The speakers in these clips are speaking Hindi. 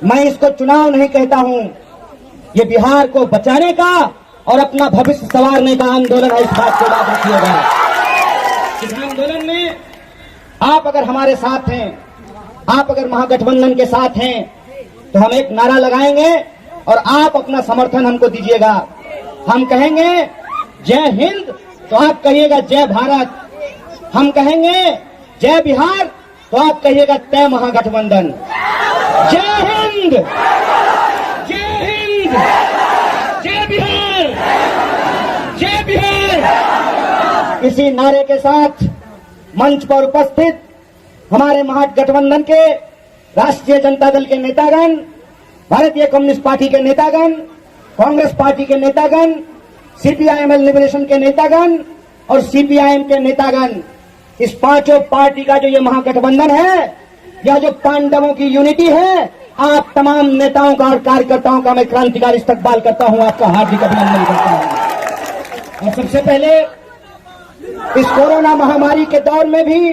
मैं इसको चुनाव नहीं कहता हूं, ये बिहार को बचाने का और अपना भविष्य संवारने का आंदोलन है। इस बात को याद रखिएगा। इस आंदोलन में आप अगर हमारे साथ हैं, आप अगर महागठबंधन के साथ हैं, तो हम एक नारा लगाएंगे और आप अपना समर्थन हमको दीजिएगा। हम कहेंगे जय हिंद तो आप कहिएगा जय भारत, हम कहेंगे जय बिहार तो आप कहिएगा तय महागठबंधन। जय हिंद, जय हिंद, जय बिहार, जय बिहार। इसी नारे के साथ मंच पर उपस्थित हमारे महागठबंधन के राष्ट्रीय जनता दल के नेतागण, भारतीय कम्युनिस्ट पार्टी के नेतागण, कांग्रेस पार्टी के नेतागण, सीपीआईएमएल लिबरेशन के नेतागण और सीपीआईएम के नेतागण, इस पांचों पार्टी का जो ये महागठबंधन है, यह जो पांडवों की यूनिटी है, आप तमाम नेताओं का और कार्यकर्ताओं का मैं क्रांतिकारी इस्तकबाल करता हूं, आपका हार्दिक अभिनंदन करता हूं। और सबसे पहले इस कोरोना महामारी के दौर में भी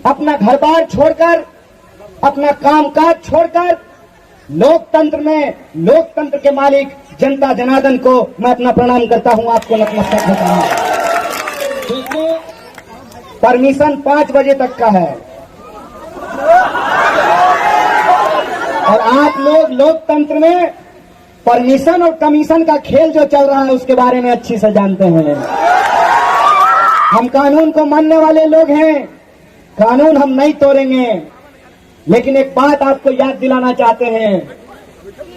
अपना घर बार छोड़कर, अपना कामकाज छोड़कर लोकतंत्र में, लोकतंत्र के मालिक जनता जनार्दन को मैं अपना प्रणाम करता हूं, आपको नतमस्तक होता हूं। दोस्तों, परमिशन 5 बजे तक का है और आप लोग लोकतंत्र में परमिशन और कमीशन का खेल जो चल रहा है उसके बारे में अच्छी से जानते हैं। हम कानून को मानने वाले लोग हैं, कानून हम नहीं तोड़ेंगे, लेकिन एक बात आपको याद दिलाना चाहते हैं,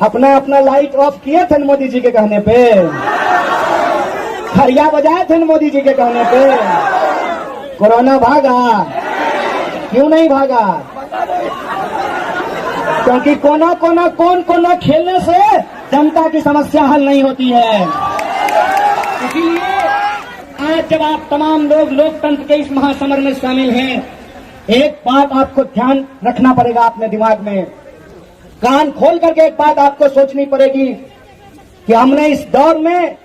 अपना अपना लाइट ऑफ किए थे मोदी जी के कहने पे, खरिया बजाए थे मोदी जी के कहने पे, कोरोना भागा, क्यों नहीं भागा? क्योंकि कोना कोना कौन कोना खेलने से जनता की समस्या हल नहीं होती है। इसीलिए आज जब आप तमाम लोग लोकतंत्र के इस महासमर में शामिल हैं, एक बात आपको ध्यान रखना पड़ेगा अपने दिमाग में, कान खोल करके एक बात आपको सोचनी पड़ेगी कि हमने इस दौर में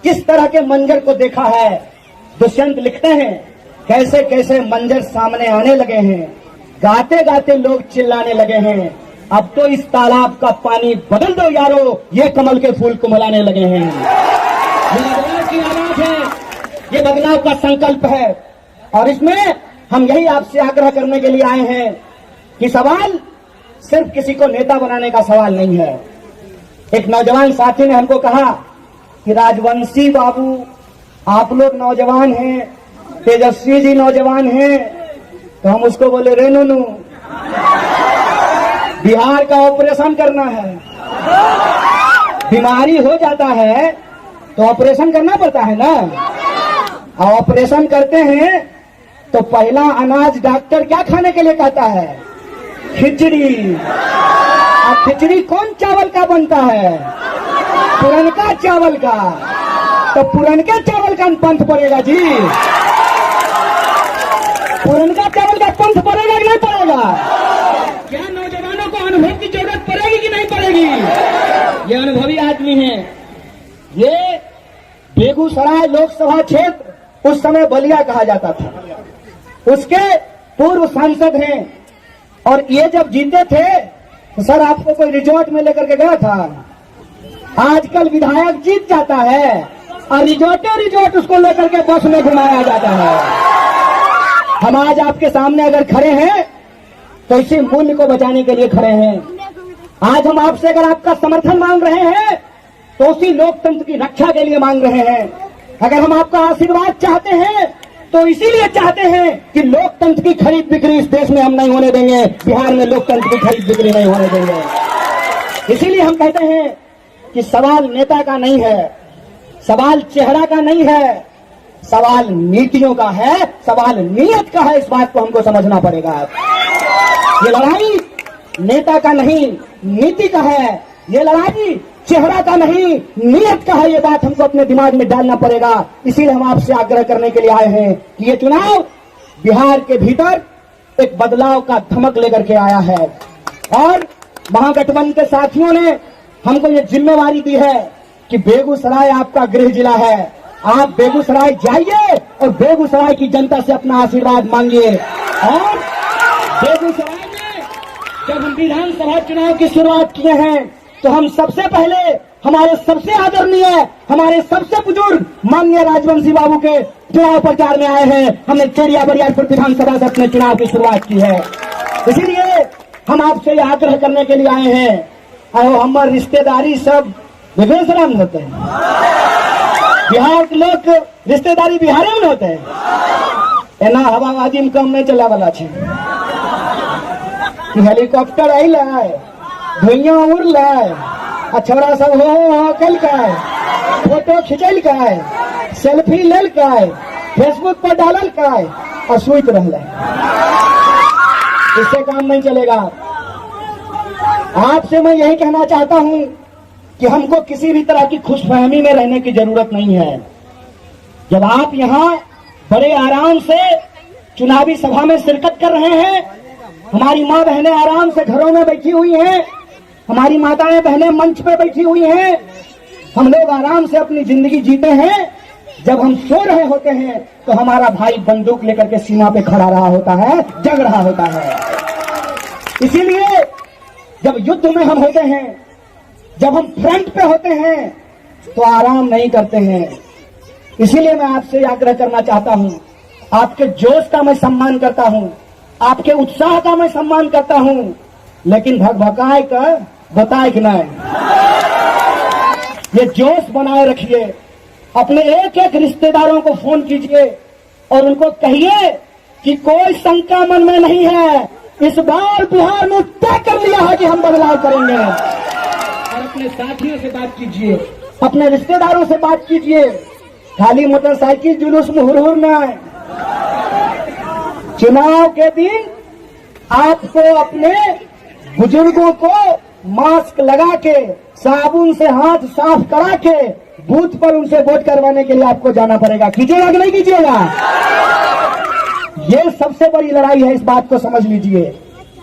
किस तरह के मंजर को देखा है। दुष्यंत लिखते हैं कैसे कैसे मंजर सामने आने लगे हैं, गाते गाते लोग चिल्लाने लगे हैं, अब तो इस तालाब का पानी बदल दो यारो, ये कमल के फूल कुमलाने लगे हैं। ये बदलाव की आवाज है, ये बदलाव का संकल्प है और इसमें हम यही आपसे आग्रह करने के लिए आए हैं कि सवाल सिर्फ किसी को नेता बनाने का सवाल नहीं है। एक नौजवान साथी ने हमको कहा कि राजवंशी बाबू आप लोग नौजवान हैं, तेजस्वी जी नौजवान हैं, तो हम उसको बोले रे नूनू, बिहार का ऑपरेशन करना है, बीमारी हो जाता है तो ऑपरेशन करना पड़ता है ना। ऑपरेशन करते हैं तो पहला अनाज डॉक्टर क्या खाने के लिए कहता है? खिचड़ी। अब खिचड़ी कौन चावल का बनता है? पुरनका चावल का। तो पुरनके चावल का पंथ पड़ेगा जी, पुरनका चावल का पंथ पड़ेगा कि नहीं पड़ेगा? क्या नौजवानों को अनुभव की जरूरत पड़ेगी कि नहीं पड़ेगी? ये अनुभवी आदमी है। ये बेगूसराय लोकसभा क्षेत्र उस समय बलिया कहा जाता था, उसके पूर्व सांसद हैं और ये जब जीते थे तो सर आपको कोई रिजॉर्ट में लेकर के गया था? आजकल विधायक जीत जाता है और रिजॉर्ट उसको लेकर के बस में घुमाया जाता है। हम आज आपके सामने अगर खड़े हैं तो इसी मूल्य को बचाने के लिए खड़े हैं। आज हम आपसे अगर आपका समर्थन मांग रहे हैं तो उसी लोकतंत्र की रक्षा के लिए मांग रहे हैं। अगर हम आपका आशीर्वाद चाहते हैं तो इसीलिए चाहते हैं कि लोकतंत्र की खरीद बिक्री इस देश में हम नहीं होने देंगे, बिहार में लोकतंत्र की खरीद बिक्री नहीं होने देंगे। इसीलिए हम कहते हैं कि सवाल नेता का नहीं है, सवाल चेहरा का नहीं है, सवाल नीतियों का है, सवाल नीयत का है। इस बात को हमको समझना पड़ेगा। ये लड़ाई नेता का नहीं, नीति का है। ये लड़ाई चेहरा का नहीं, नीयत का है। ये बात हमको अपने दिमाग में डालना पड़ेगा। इसीलिए हम आपसे आग्रह करने के लिए आए हैं कि ये चुनाव बिहार के भीतर एक बदलाव का धमक लेकर के आया है और महागठबंधन के साथियों ने हमको ये जिम्मेवारी दी है कि बेगूसराय आपका गृह जिला है। आप बेगूसराय जाइए और बेगूसराय की जनता से अपना आशीर्वाद मांगिए और बेगूसराय में जब हम विधानसभा चुनाव की शुरुआत किए हैं तो हम सबसे पहले हमारे सबसे आदरणीय, हमारे सबसे बुजुर्ग माननीय राजवंशी बाबू के चुनाव प्रचार में आए हैं। हमने चेरिया बरियारपुर विधानसभा से अपने चुनाव की शुरुआत की है। इसीलिए हम आपसे यह आग्रह करने के लिए आए हैं, और हमारे रिश्तेदारी सब बेगूसराय में होते हैं। बिहार के लोग रिश्तेदारी बिहार में होते हैं। एना हवाबाजी में कम नहीं चला वाला है। हेलीकॉप्टर आइल है, धुइया उड़ल है, छोरा सब हो कल का फोटो खिंचल का, सेल्फी लेल का, फेसबुक पर डालल का और सुत रहा। इससे काम नहीं चलेगा। आपसे मैं यही कहना चाहता हूं कि हमको किसी भी तरह की खुशफहमी में रहने की जरूरत नहीं है। जब आप यहां बड़े आराम से चुनावी सभा में शिरकत कर रहे हैं, हमारी माँ बहनें आराम से घरों में बैठी हुई हैं, हमारी माताएं बहनें मंच पे बैठी हुई हैं, हम लोग आराम से अपनी जिंदगी जीते हैं। जब हम सो रहे होते हैं तो हमारा भाई बंदूक लेकर के सीमा पे खड़ा रहा होता है, जग रहा होता है। इसीलिए जब युद्ध में हम होते हैं, जब हम फ्रंट पे होते हैं तो आराम नहीं करते हैं। इसीलिए मैं आपसे आग्रह करना चाहता हूं, आपके जोश का मैं सम्मान करता हूं, आपके उत्साह का मैं सम्मान करता हूं, लेकिन भगभकाए का बताए कि नहीं, ये जोश बनाए रखिए। अपने एक एक रिश्तेदारों को फोन कीजिए और उनको कहिए कि कोई शंका मन में नहीं है, इस बार बिहार में तय कर लिया है कि हम बदलाव करेंगे। और अपने साथियों से बात कीजिए, अपने रिश्तेदारों से बात कीजिए, खाली मोटरसाइकिल जुलूस में हुरहुर न आए। चुनाव के दिन आपको अपने बुजुर्गों को मास्क लगा के, साबुन से हाथ साफ करा के बूथ पर उनसे वोट करवाने के लिए आपको जाना पड़ेगा। कीजिएगा कि नहीं कीजिएगा? ये सबसे बड़ी लड़ाई है, इस बात को समझ लीजिए।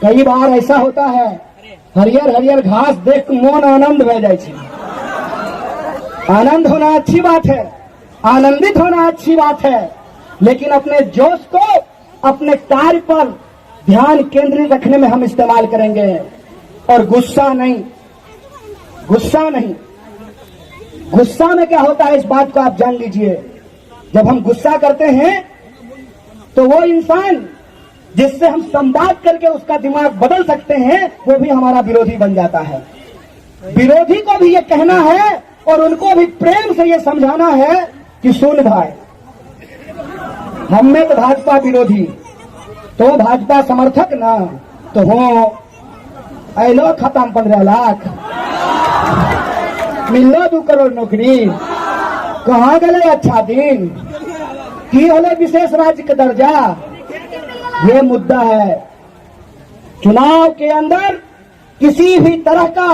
कई बार ऐसा होता है, हरियर हरियर घास देख के मन आनंद हो जाए। आनंद होना अच्छी बात है, आनंदित होना अच्छी बात है, लेकिन अपने जोश को अपने कार्य पर ध्यान केंद्रित रखने में हम इस्तेमाल करेंगे, और गुस्सा नहीं। गुस्सा नहीं, गुस्सा में क्या होता है इस बात को आप जान लीजिए। जब हम गुस्सा करते हैं तो वो इंसान जिससे हम संवाद करके उसका दिमाग बदल सकते हैं, वो भी हमारा विरोधी बन जाता है। विरोधी को भी ये कहना है और उनको भी प्रेम से ये समझाना है कि सुन भाई, हम में तो भाजपा विरोधी, तो भाजपा समर्थक ना तो हो ऐलो खत्म 15 लाख, मिलो 2 करोड़ नौकरी, कहाँ गए अच्छा दिन, की होले विशेष राज्य का दर्जा। ये मुद्दा है। चुनाव के अंदर किसी भी तरह का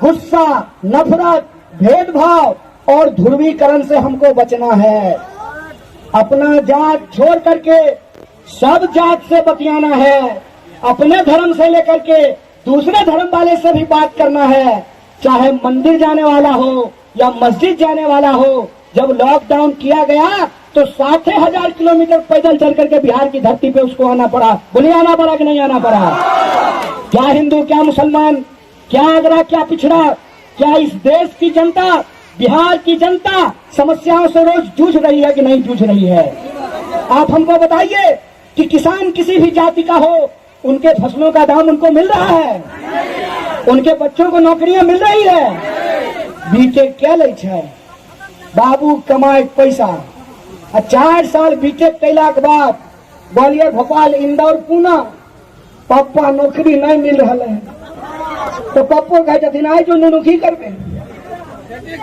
गुस्सा, नफरत, भेदभाव और ध्रुवीकरण से हमको बचना है। अपना जात छोड़ करके सब जात से बतियाना है, अपने धर्म से लेकर के दूसरे धर्म वाले से भी बात करना है, चाहे मंदिर जाने वाला हो या मस्जिद जाने वाला हो। जब लॉकडाउन किया गया तो 60,000 किलोमीटर पैदल चल करके बिहार की धरती पे उसको आना पड़ा। बोलिए आना पड़ा कि नहीं आना पड़ा? क्या हिंदू, क्या मुसलमान, क्या आगरा, क्या पिछड़ा, क्या इस देश की जनता, बिहार की जनता समस्याओं से रोज जूझ रही है कि नहीं जूझ रही है? आप हमको बताइए कि किसान किसी भी जाति का हो, उनके फसलों का दाम उनको मिल रहा है, उनके बच्चों को नौकरियां मिल रही है। बीटेक क्या ले है? बाबू कमाए पैसा, 4 साल बीटेक कैला के बाद ग्वालियर, भोपाल, इंदौर, पूना, पापा नौकरी नहीं मिल रहा है, तो पप्पो कहते आई जो नुनुखी करबे।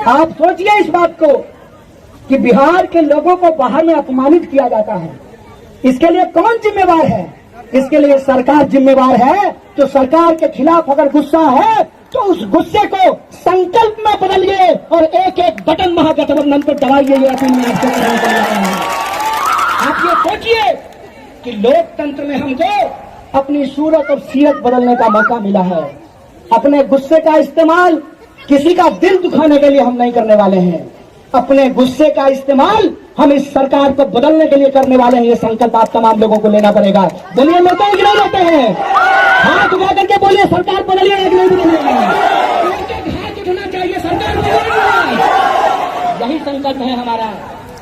आप सोचिए इस बात को कि बिहार के लोगों को बाहर में अपमानित किया जाता है। इसके लिए कौन जिम्मेवार है? इसके लिए सरकार जिम्मेवार है। तो सरकार के खिलाफ अगर गुस्सा है तो उस गुस्से को संकल्प में बदलिए और एक एक बटन महागठबंधन पर दबाइए। ये अपील में आपसे करना चाहता हूं। आप ये सोचिए कि लोकतंत्र में हमको अपनी सूरत और सीरत बदलने का मौका मिला है। अपने गुस्से का इस्तेमाल किसी का दिल दुखाने के लिए हम नहीं करने वाले हैं। अपने गुस्से का इस्तेमाल हम इस सरकार को बदलने के लिए करने वाले हैं। ये संकल्प आप तमाम लोगों को लेना पड़ेगा। बोलिए, लेते हैं कि नहीं लेते हैं? हाथ उठा करके बोलिए, सरकार बदलिए कि नहीं बदलिएगा? हाथ उठना चाहिए, सरकार बदलिएगा। यही संकल्प है हमारा।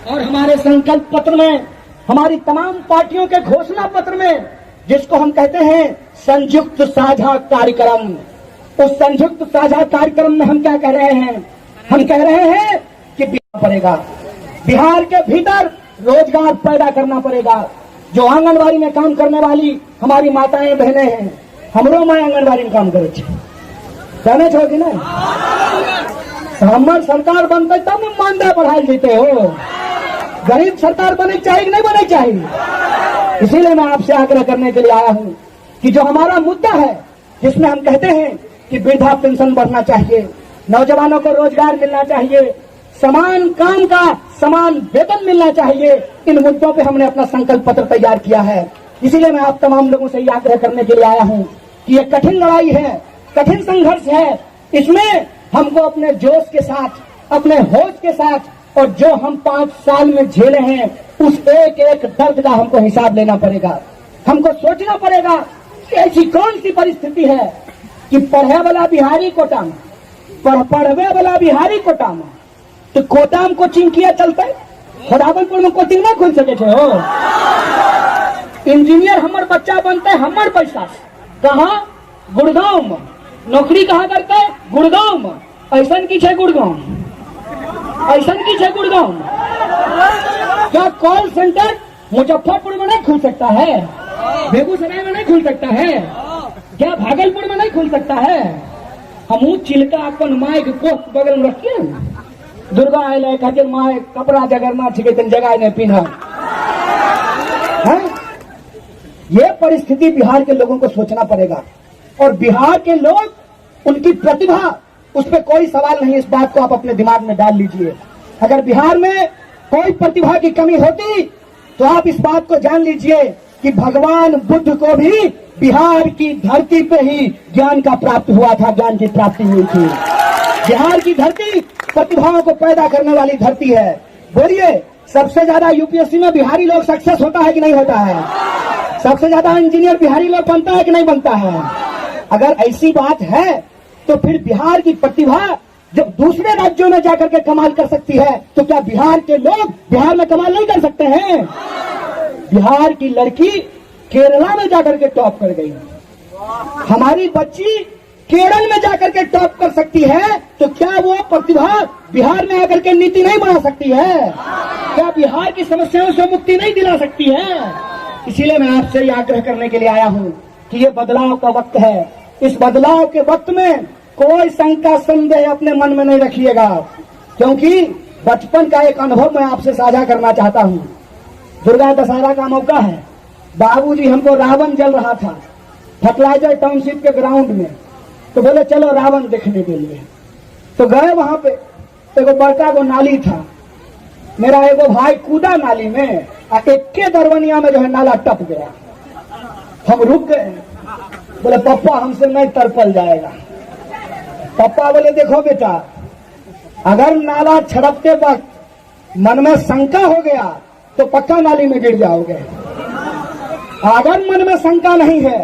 और हमारे संकल्प पत्र में, हमारी तमाम पार्टियों के घोषणा पत्र में, जिसको हम कहते हैं संयुक्त साझा कार्यक्रम, उस संयुक्त साझा कार्यक्रम में हम क्या कह रहे हैं? हम कह रहे हैं कि बिहार पड़ेगा, बिहार के भीतर रोजगार पैदा करना पड़ेगा। जो आंगनबाड़ी में काम करने वाली हमारी माताएं बहनें हैं, हमरो माँ आंगनबाड़ी में काम करे जाने छो कि नहीं? हमार सरकार बनते तब मानदेय बढ़ाई देते हो। गरीब सरकार बने चाहिए कि नहीं बने चाहिए? इसीलिए मैं आपसे आग्रह करने के लिए आया हूं कि जो हमारा मुद्दा है, जिसमें हम कहते हैं कि वृद्धा पेंशन बढ़ना चाहिए, नौजवानों को रोजगार मिलना चाहिए, समान काम का समान वेतन मिलना चाहिए, इन मुद्दों पे हमने अपना संकल्प पत्र तैयार किया है। इसीलिए मैं आप तमाम लोगों से ये आग्रह करने के लिए आया हूं कि ये कठिन लड़ाई है, कठिन संघर्ष है। इसमें हमको अपने जोश के साथ, अपने होश के साथ, और जो हम 5 साल में झेले हैं, उस एक एक दर्द का हमको हिसाब लेना पड़ेगा। हमको सोचना पड़ेगा कि ऐसी कौन सी परिस्थिति है कि पढ़े वाला बिहारी कोटा में, पढ़वे वाला बिहारी कोटा में, तो कोटा में कोचिंग किया चलते, खोदावनपुर में कोचिंग नहीं खुल सके छे हो। इंजीनियर हमर बच्चा बनते हमर पैसा से, कहाँ? गुड़गांव में। नौकरी कहाँ करते? गुड़गांव में। ऐसन की छे गुड़गांव? ऐसन की छे गुड़गांव? क्या कॉल सेंटर मुजफ्फरपुर में नहीं खुल सकता है? बेगूसराय में नहीं खुल सकता है? क्या भागलपुर में नहीं खुल सकता है? हमू चिल्का अपन माय के कोख बगल में रखिए। दुर्गा आये कहते माय कपड़ा जगरना छिके तन जगह नहीं पीना है। ये परिस्थिति बिहार के लोगों को सोचना पड़ेगा। और बिहार के लोग, उनकी प्रतिभा, उस पर कोई सवाल नहीं। इस बात को आप अपने दिमाग में डाल लीजिए। अगर बिहार में कोई प्रतिभा की कमी होती तो आप इस बात को जान लीजिए कि भगवान बुद्ध को भी बिहार की धरती पे ही ज्ञान का प्राप्त हुआ था, ज्ञान की प्राप्ति हुई थी। बिहार की धरती प्रतिभाओं को पैदा करने वाली धरती है। बोलिए, सबसे ज्यादा यूपीएससी में बिहारी लोग सक्सेस होता है कि नहीं होता है? सबसे ज्यादा इंजीनियर बिहारी लोग बनता है कि नहीं बनता है? अगर ऐसी बात है तो फिर बिहार की प्रतिभा जब दूसरे राज्यों में जाकर के कमाल कर सकती है, तो क्या बिहार के लोग बिहार में कमाल नहीं कर सकते हैं? बिहार की लड़की केरला में जाकर के टॉप कर गई, हमारी बच्ची केरल में जाकर के टॉप कर सकती है, तो क्या वो प्रतिभा बिहार में आकर के नीति नहीं बना सकती है? क्या बिहार की समस्याओं से मुक्ति नहीं दिला सकती है? इसीलिए मैं आपसे ये आग्रह करने के लिए आया हूं कि ये बदलाव का वक्त है। इस बदलाव के वक्त में कोई शंका संदेह अपने मन में नहीं रखिएगा, क्योंकि बचपन का एक अनुभव मैं आपसे साझा करना चाहता हूं। दुर्गा दशहरा का मौका है। बाबूजी हमको रावण जल रहा था फर्टिलाइजर टाउनशिप के ग्राउंड में, तो बोले चलो रावण देखने के लिए। तो गए वहां पे, एगो बड़का गो नाली था। मेरा एगो भाई कूदा नाली में, और इक्के दरवनिया में जो है नाला टप गया। हम रुक गए, बोले पापा हमसे नहीं तरपल जाएगा। पापा बोले देखो बेटा, अगर नाला छड़कते वक्त मन में शंका हो गया तो पक्का नाली में गिर जाओगे। अगर मन में शंका नहीं है,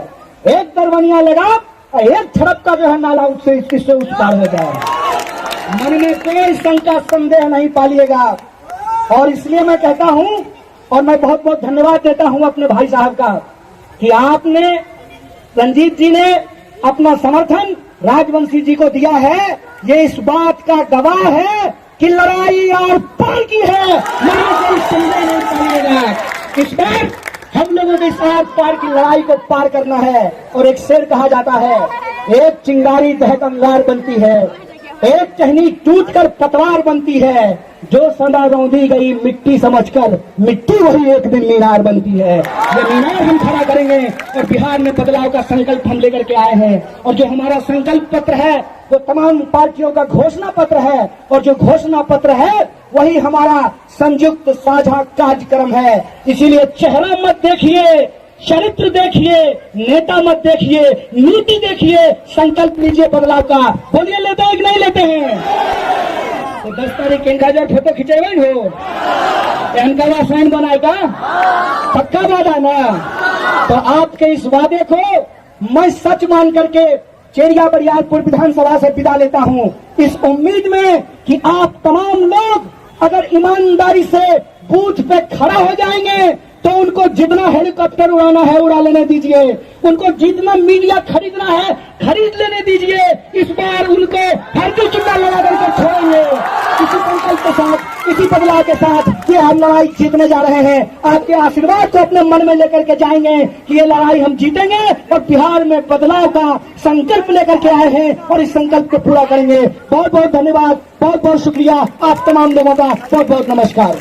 एक दरवनिया लगा और एक छड़प का जो है नाला उससे इससे उस पार हो जाए। मन में कोई शंका संदेह नहीं पालिएगा। और इसलिए मैं कहता हूं, और मैं बहुत बहुत धन्यवाद देता हूं अपने भाई साहब का, कि आपने, रंजीत जी ने अपना समर्थन राजवंशी जी को दिया है। ये इस बात का गवाह है कि लड़ाई और पार की है, यहाँ कोई संदेह नहीं पालिएगा। इस बार हम लोगों को इस आर पार की लड़ाई को पार करना है। और एक शेर कहा जाता है, एक चिंगारी दहक अंगार बनती है, एक टहनी टूटकर पतवार बनती है, जो सदा रौंदी गई मिट्टी समझकर मिट्टी वही एक दिन मीनार बनती है। ये मीनार हम खड़ा करेंगे और बिहार में बदलाव का संकल्प हम लेकर के आए हैं। और जो हमारा संकल्प पत्र है वो तमाम पार्टियों का घोषणा पत्र है, और जो घोषणा पत्र है वही हमारा संयुक्त साझा कार्यक्रम है। इसीलिए चेहरा मत देखिए, चरित्र देखिए, नेता मत देखिए, नीति देखिए, संकल्प लीजिए बदलाव का। बोलिए, लेते हैं कि नहीं लेते हैं? तो 10 तारीख इनका जो फोटो खिंचेबे हो इनका आसान बनाएगा पक्का वादा ना। तो आपके इस वादे को मैं सच मान करके चेरिया बरियारपुर विधानसभा से विदा लेता हूं, इस उम्मीद में कि आप तमाम लोग अगर ईमानदारी से बूथ पे खड़ा हो जाएंगे तो उनको जितना हेलीकॉप्टर उड़ाना है उड़ा लेने दीजिए, उनको जितना मीडिया खरीदना है खरीद लेने दीजिए। इस बार उनको फर्जी चुनाव लगा करके छोड़ेंगे। इसी संकल्प के साथ, इसी बदलाव के साथ कि हम लड़ाई जीतने जा रहे हैं। आपके आशीर्वाद को अपने मन में लेकर के जाएंगे कि ये लड़ाई हम जीतेंगे और बिहार में बदलाव का संकल्प लेकर के आए हैं और इस संकल्प को पूरा करेंगे। बहुत बहुत धन्यवाद, बहुत बहुत शुक्रिया आप तमाम लोगों का। बहुत बहुत नमस्कार।